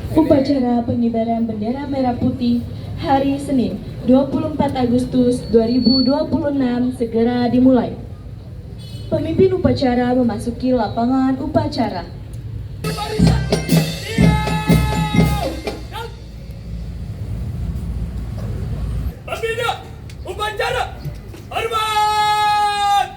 Upacara pengibaran bendera merah putih hari Senin 24 Agustus 2026 segera dimulai. Pemimpin upacara memasuki lapangan upacara. Pembina upacara hormat.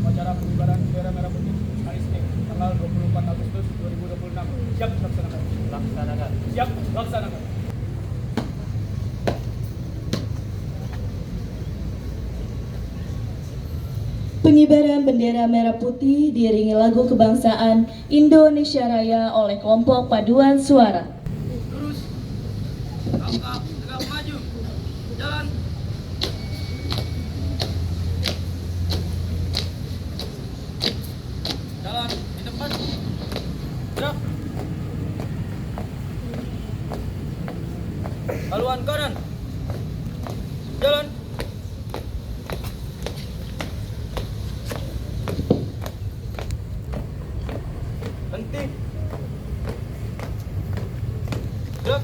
Upacara pengibaran bendera merah putih hari Senin tanggal 24 Agustus 2026. Siap laksanakan. Laksanakan. Siap laksanakan. Pengibaran bendera merah putih diiringi lagu kebangsaan Indonesia Raya oleh kelompok paduan suara. Lurus, langkah tegak maju, jalan. Jalan di tempat, gerak. Haluan kanan, jalan. Henti, gerak.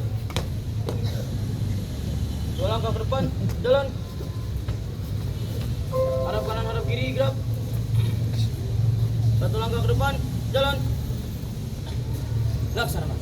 Dua langkah ke depan, jalan. Hadap kanan, hadap kiri, gerak. Satu langkah ke depan, jalan. Laksanakan.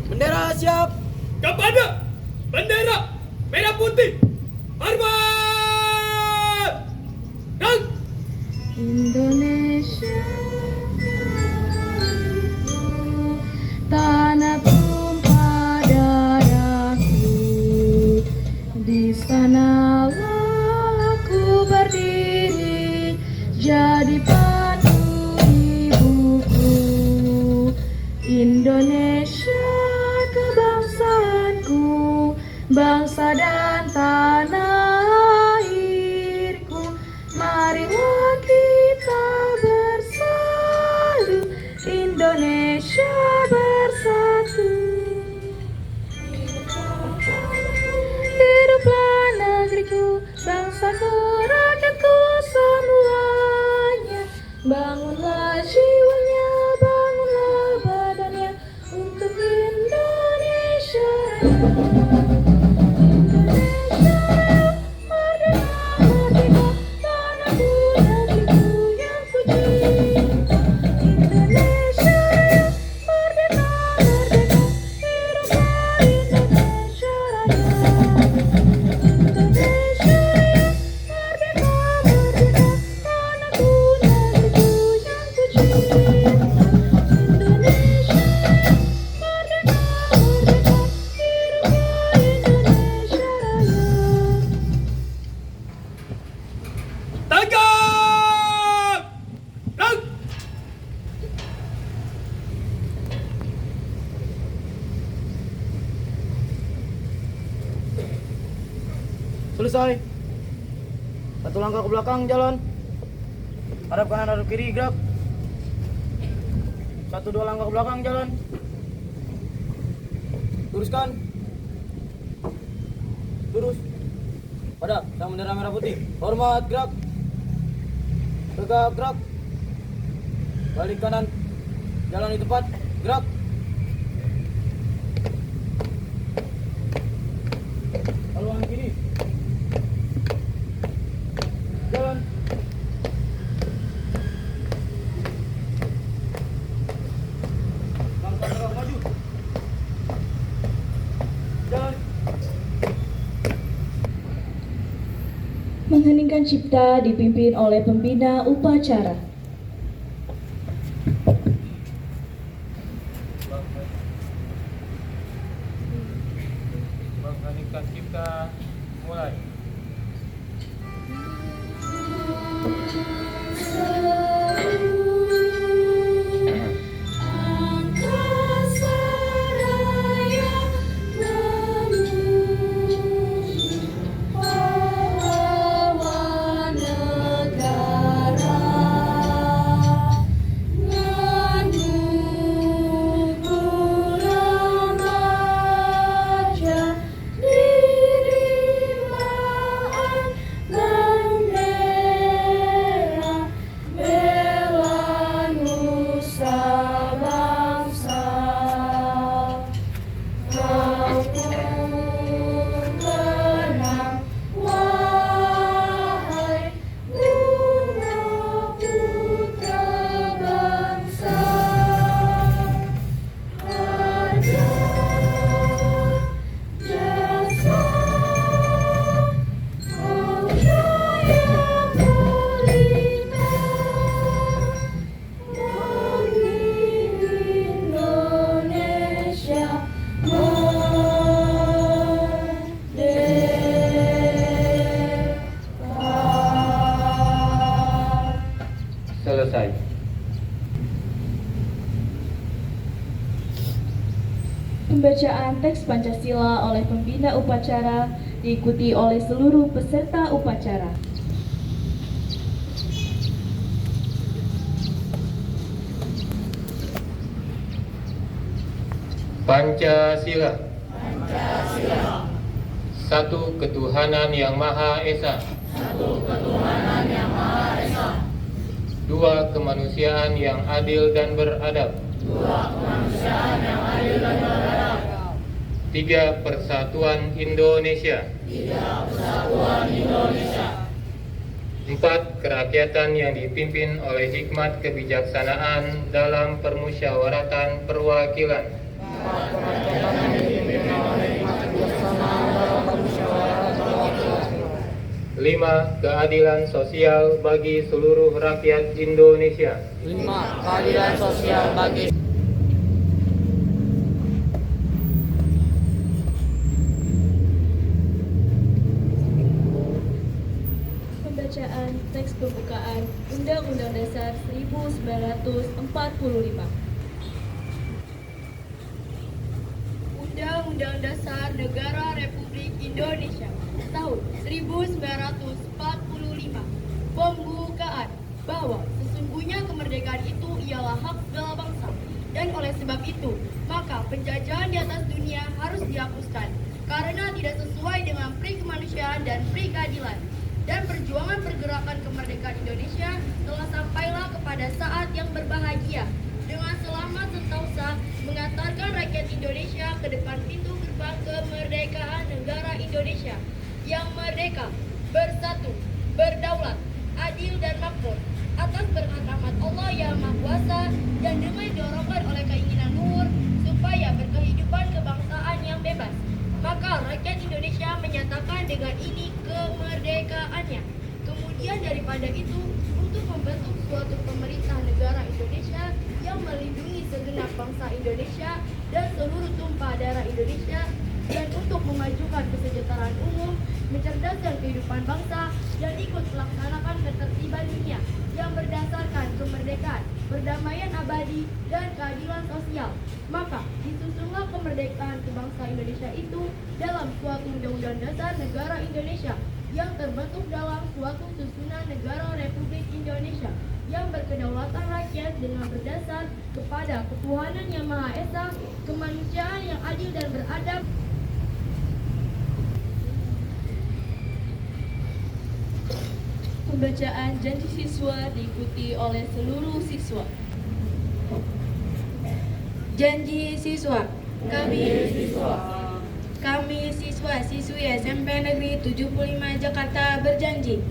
Bendera siap. Kepada bendera merah putih. Hormat. Dan Indonesia, tanah tumpah darahku, di sanalah aku berdiri, jadi padu ibuku. Indonesia kebangsaanku, bangsa dan tanah airku. Marilah kita bersatu, Indonesia bersatu. Hiduplah negeriku, bangsaku, rakyatku semuanya. Bangunlah jiwanya, bangunlah badannya untuk Indonesia. Indonesia merdeka, merdeka, tanahku, negeriku yang suci. Indonesia merdeka, merdeka, hiduplah Indonesia Raya. Indonesia merdeka, merdeka, tanahku, negeriku yang suci. Indonesia merdeka, merdeka, hiduplah Indonesia Raya. tanggap. Dan selesai. Satu langkah ke belakang, jalan. Hadap kanan, hadap kiri, gerak. Satu dua langkah ke belakang, jalan. Luruskan. Lurus. Pada sang bendera merah putih. Hormat, gerak. Tegak, gerak. Balik kanan. Jalan di tempat, gerak. Haluan kiri. Jalan. Langkah tegak maju. Jalan. Mengheningkan cipta dipimpin oleh pembina upacara. Mengheningkan cipta mulai. Angkasa raya menuju pahlawan negara, menunggu remaja dirimaan bendera, bela nusa bangsa. Kau pun tenang, wahai bunga putra bangsa. Harga jasa kau jaya pelita, demi Indonesia merdeka. Selesai. Pembacaan teks Pancasila oleh pembina upacara diikuti oleh seluruh peserta upacara. Pancasila. Satu ketuhanan yang Maha Esa. Dua kemanusiaan yang adil dan beradab. Tiga persatuan Indonesia. Empat kerakyatan yang dipimpin oleh hikmat kebijaksanaan dalam permusyawaratan perwakilan. Lima keadilan sosial bagi seluruh rakyat Indonesia. 5. Keadilan sosial bagi Pembacaan teks pembukaan Undang-Undang Dasar 1945. Undang-Undang Dasar Negara Republik Indonesia tahun 1945. Pembukaan bahwa sesungguhnya kemerdekaan itu ialah hak segala bangsa, dan oleh sebab itu maka penjajahan di atas dunia harus dihapuskan karena tidak sesuai dengan pri kemanusiaan dan pri keadilan. Dan perjuangan pergerakan kemerdekaan Indonesia telah sampailah kepada saat yang berbahagia dengan selamat sentosa mengantarkan rakyat Indonesia ke depan pintu gerbang kemerdekaan negara Indonesia yang merdeka, bersatu, berdaulat, adil dan makmur atas berkat rahmat Allah yang Maha Kuasa dan dengan didorongkan oleh keinginan luhur supaya berkehidupan kebangsaan yang bebas. Maka rakyat Indonesia menyatakan dengan ini kemerdekaannya. Kemudian daripada itu, untuk membentuk suatu pemerintah negara Indonesia yang melindungi segenap bangsa Indonesia dan seluruh tumpah darah Indonesia, dan untuk memajukan kesejahteraan umum, mencerdaskan kehidupan bangsa, dan ikut melaksanakan ketertiban dunia yang berdasarkan kemerdekaan, perdamaian abadi, dan keadilan sosial. Maka disusunlah kemerdekaan bangsa Indonesia itu dalam suatu undang-undang dasar negara Indonesia yang terbentuk dalam suatu susunan negara Republik Indonesia yang berkedaulatan rakyat dengan berdasar kepada ketuhanan yang Maha Esa, kemanusiaan yang adil dan beradab. Pembacaan janji siswa diikuti oleh seluruh siswa. Janji siswa. Kami siswa-siswi SMP Negeri 75 Jakarta berjanji.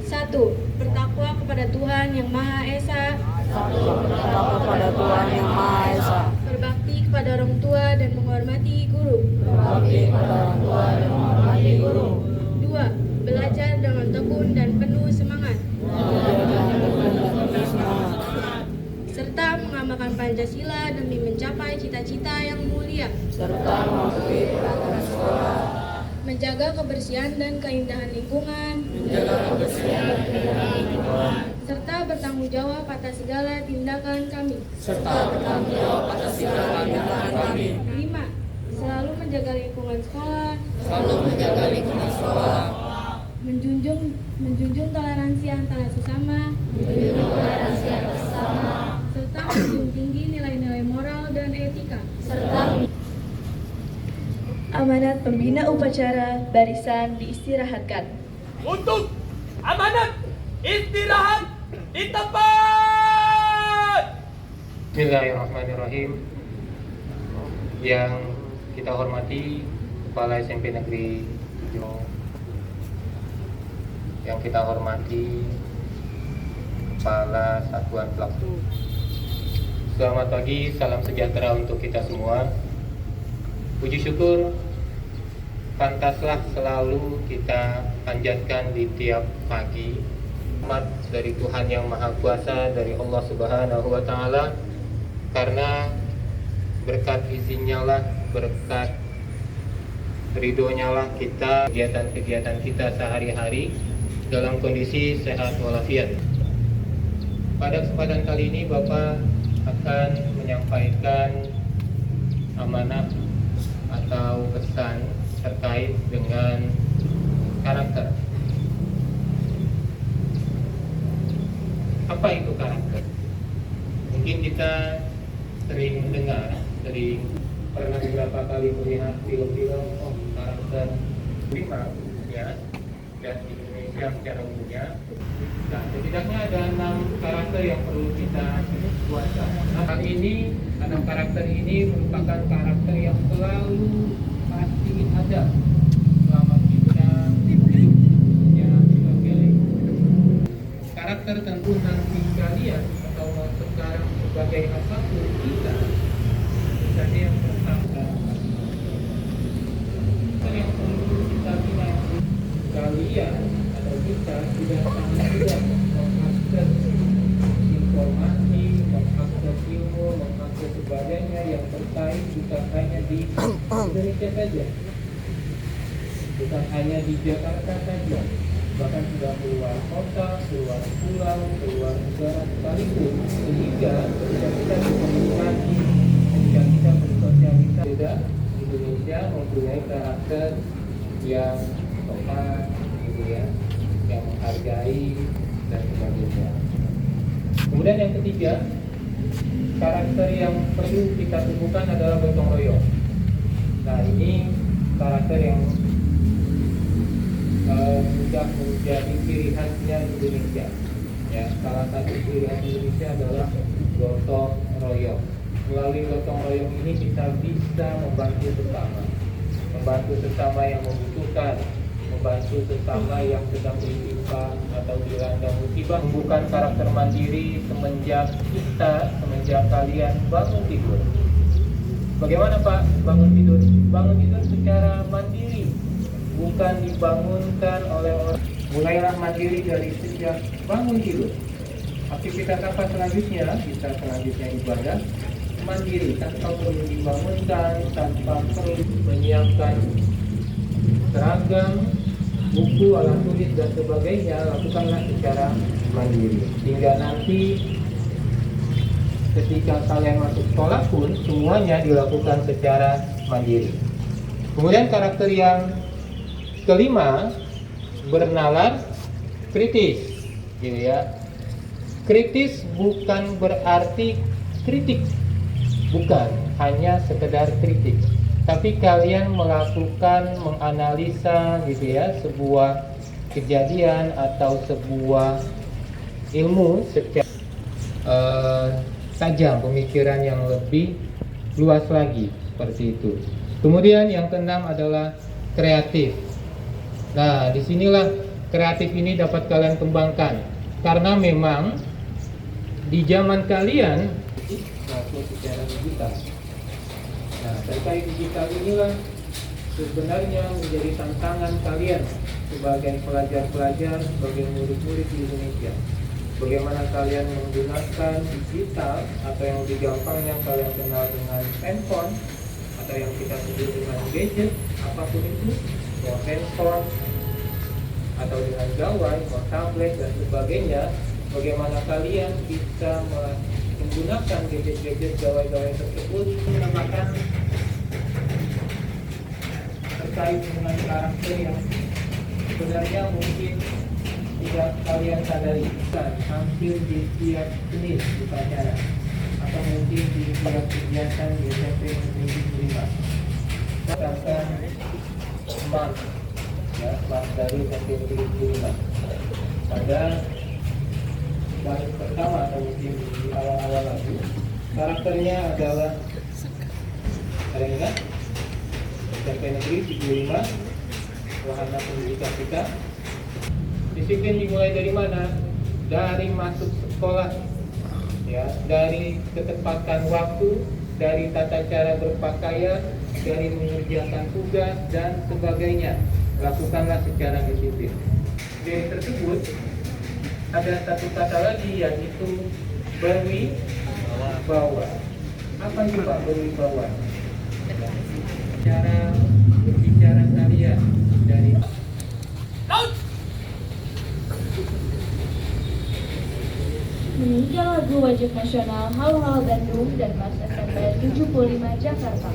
Satu, bertakwa kepada Tuhan Yang Maha Esa. Berbakti kepada orang tua dan menghormati guru. Dua, belajar dengan tekun dan penuh semangat. Serta mengamalkan mengutamakan Pancasila demi mencapai cita-cita yang mulia, serta mematuhi peraturan sekolah, menjaga kebersihan dan keindahan lingkungan, serta bertanggung jawab atas segala tindakan kami. 5. Selalu menjaga lingkungan sekolah, menjunjung toleransi antara sesama, serta menjunjung tinggi nilai-nilai moral dan etika. Amanat pembina upacara barisan diistirahatkan. Untuk amanat istirahat di tempat. Bismillahirrahmanirrahim. Yang kita hormati Kepala SMP Negeri 7, yang kita hormati Kepala Satuan Pelaksana. Selamat pagi, salam sejahtera untuk kita semua. Puji syukur pantaslah selalu kita panjatkan di tiap pagi. Rahmat dari Tuhan yang Maha Kuasa, dari Allah Subhanahu wa Ta'ala, karena berkat izinnya lah, berkat ridhonya lah kita kegiatan-kegiatan kita sehari-hari dalam kondisi sehat walafiat. Pada kesempatan kali ini Bapak akan menyampaikan amanah atau pesan terkait dengan karakter. Apa itu karakter? Mungkin kita sering mendengar, sering pernah beberapa kali melihat film-film karakter lima ya, dan di Indonesia secara umumnya. Nah, setidaknya ada 6 karakter yang perlu kita kuasai. Nah, kali ini 6 karakter ini merupakan karakter yang selalu pasti ada selama kita hidupnya sebagai karakter. Tentu nanti kalian atau sekarang sebagai apapun kita, misalnya yang pertama yang perlu kita lihat, kalian atau kita sudah sangat mudah mengakses informasi, mengakses ilmu, mengakses sebagainya yang terkait bukan hanya di Indonesia saja, bukan hanya di Jakarta saja, bahkan sudah keluar kota, keluar pulau, keluar negara sekalipun. Sehingga ketika kita berkomunikasi, ketika kita bersosialisasi, beda Indonesia mempunyai karakter yang sopan, gitu ya, yang menghargai dan sebagainya. Kemudian yang ketiga, karakter yang perlu kita temukan adalah gotong royong. Nah, ini karakter yang sudah menjadi ciri khasnya Indonesia. Ya, salah satu ciri khas Indonesia adalah gotong royong. Melalui gotong royong ini kita bisa membantu sesama yang membutuhkan, membantu sesama yang sedang ditimpa atau dilanda musibah. Bukan karakter mandiri semenjak kalian bangun tidur. Bagaimana Pak bangun tidur? Bangun tidur secara mandiri, bukan dibangunkan oleh orang. Mulailah mandiri dari sejak bangun tidur. Aktivitas apa selanjutnya? Kita selanjutnya ibadah mandiri, tanpa perlu dibangunkan, tanpa perlu menyiapkan seragam, buku, alat tulis dan sebagainya. Lakukanlah secara mandiri. Hingga nanti ketika kalian masuk sekolah pun semuanya dilakukan secara mandiri. Kemudian karakter yang kelima, bernalar kritis, gitu ya. Kritis bukan berarti kritik, bukan hanya sekedar kritik, tapi kalian melakukan menganalisa, gitu ya, sebuah kejadian atau sebuah ilmu secara tajam, pemikiran yang lebih luas lagi, seperti itu. Kemudian yang keenam adalah kreatif. Nah, disinilah kreatif ini dapat kalian kembangkan, karena memang di zaman kalian masuk secara digital. Nah, terkait digital inilah sebenarnya menjadi tantangan kalian sebagai pelajar-pelajar, sebagai murid-murid di Indonesia. bagaimana kalian menggunakan digital atau yang lebih gampang yang kalian kenal dengan handphone atau yang kita sebut dengan gadget, apapun itu, mau handphone atau dengan gawai, mau tablet dan sebagainya. Bagaimana kalian bisa menggunakan gadget-gadget gawai-gawai tersebut menambahkan terkait dengan karakter yang sebenarnya mungkin tidak kalian sadari, kan hampir di setiap jenis upacara atau mungkin di setiap kegiatan di SMP Negeri 5. Katakan smart, ya, smart dari SMP Negeri 5. Pada baris pertama atau mungkin di awal-awal lagu, karakternya adalah, ada yang ingat? SMP Negeri 75, wahana pendidikan kita. Disiplin dimulai dari mana? Dari masuk sekolah, ya, dari ketepatan waktu, dari tata cara berpakaian, dari mengerjakan tugas dan sebagainya. Lakukanlah secara disiplin. Dari tersebut ada satu kata lagi yaitu berwibawa. Apa itu Pak berwibawa? Cara berbicara kalian dari Laut! Menyanyikan lagu wajib nasional Halo-Halo Bandung dan Mas SMP 75 Jakarta.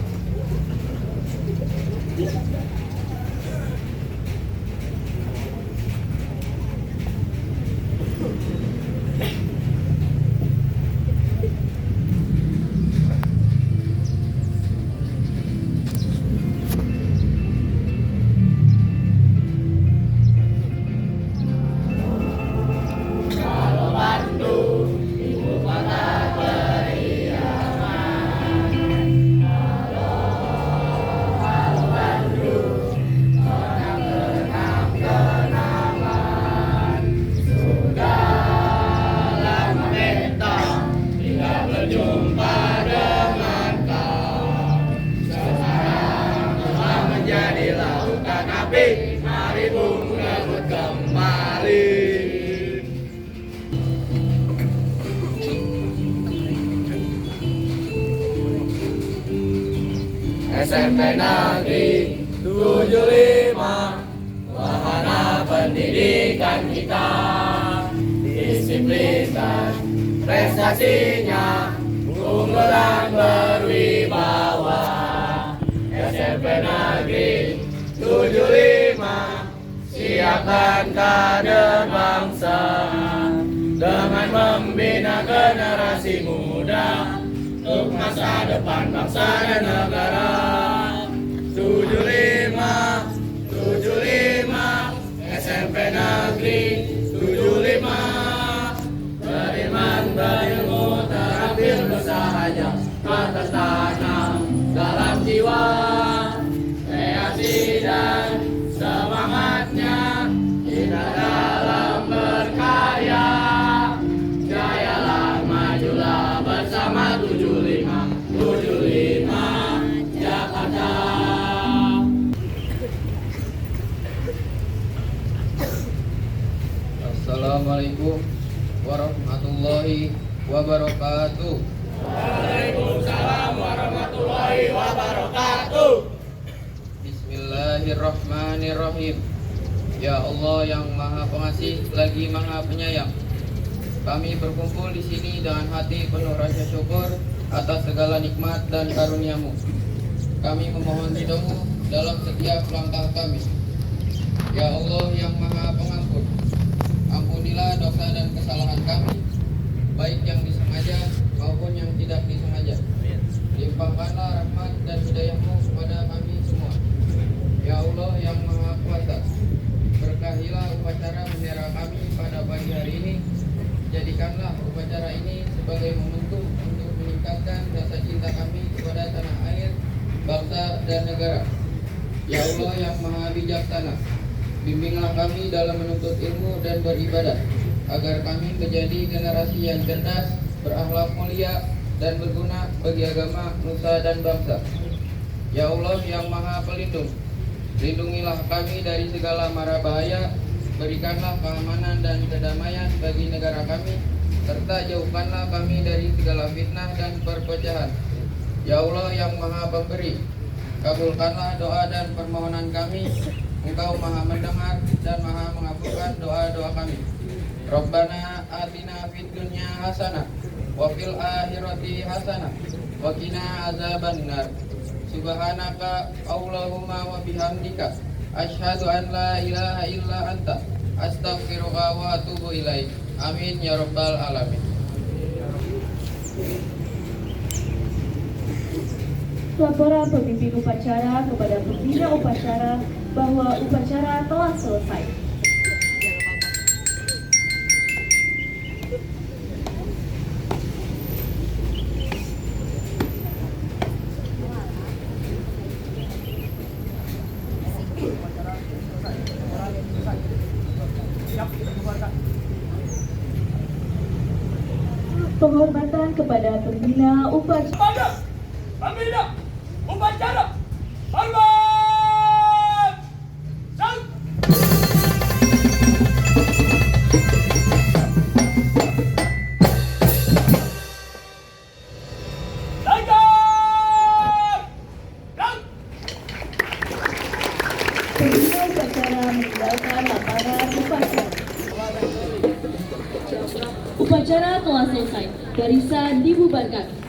SMP Negeri 75, wahana pendidikan kita, disiplin dan prestasinya, unggul dan berwibawa. SMP Negeri 75, siapkan kader bangsa, dengan membina generasi muda untuk masa depan bangsa dan negara. 75 SMP Negeri 75, beriman berilmu terampil bersahaja, tertanam dalam jiwa, kreasi dan semangatnya, kita dalam berkarya. Jayalah, majulah bersama 75 Jakarta. Assalamualaikum warahmatullahi wabarakatuh. Waalaikumsalam warahmatullahi wabarakatuh. Bismillahirrahmanirrahim. Ya Allah yang Maha Pengasih lagi Maha Penyayang, kami berkumpul di sini dengan hati penuh rasa syukur atas segala nikmat dan karunia-Mu. Kami memohon ridho-Mu dalam setiap langkah kami. Ya Allah yang Maha Pengampun, ampunilah dosa dan kesalahan kami, baik yang disengaja maupun yang tidak disengaja. Limpahkanlah rahmat dan hidayah-Mu kepada kami semua. Ya Allah yang Maha Kuasa, berkahilah upacara bendera kami pada pagi hari ini. Jadikanlah upacara ini sebagai momentum untuk meningkatkan rasa cinta kami kepada tanah air, bangsa dan negara. Ya Allah yang Maha Bijaksana, bimbinglah kami dalam menuntut ilmu dan beribadah, agar kami menjadi generasi yang cerdas, berakhlak mulia, dan berguna bagi agama, nusa, dan bangsa. Ya Allah yang Maha Pelindung, lindungilah kami dari segala mara bahaya, berikanlah keamanan dan kedamaian bagi negara kami, serta jauhkanlah kami dari segala fitnah dan perpecahan. Ya Allah yang Maha Pemberi, kabulkanlah doa dan permohonan kami. Engkau Maha mendengar dan Maha mengabulkan doa-doa kami. Rabbana atina fid dunya hasanah wa fil akhirati hasanah wa qina azabannar. Subhanaka Allahumma wa bihamdika asyhadu an la ilaha illa anta astaghfiruka wa atubu ilaik. Amin ya rabbal alamin. Laporan pemimpin upacara kepada pembina upacara bahwa upacara telah selesai. Penghormatan kepada pembina upacara. Pembina upacara hormat. Sang. Pembina upacara meninggalkan lapangan upacara. Upacara telah selesai. Barisan dibubarkan.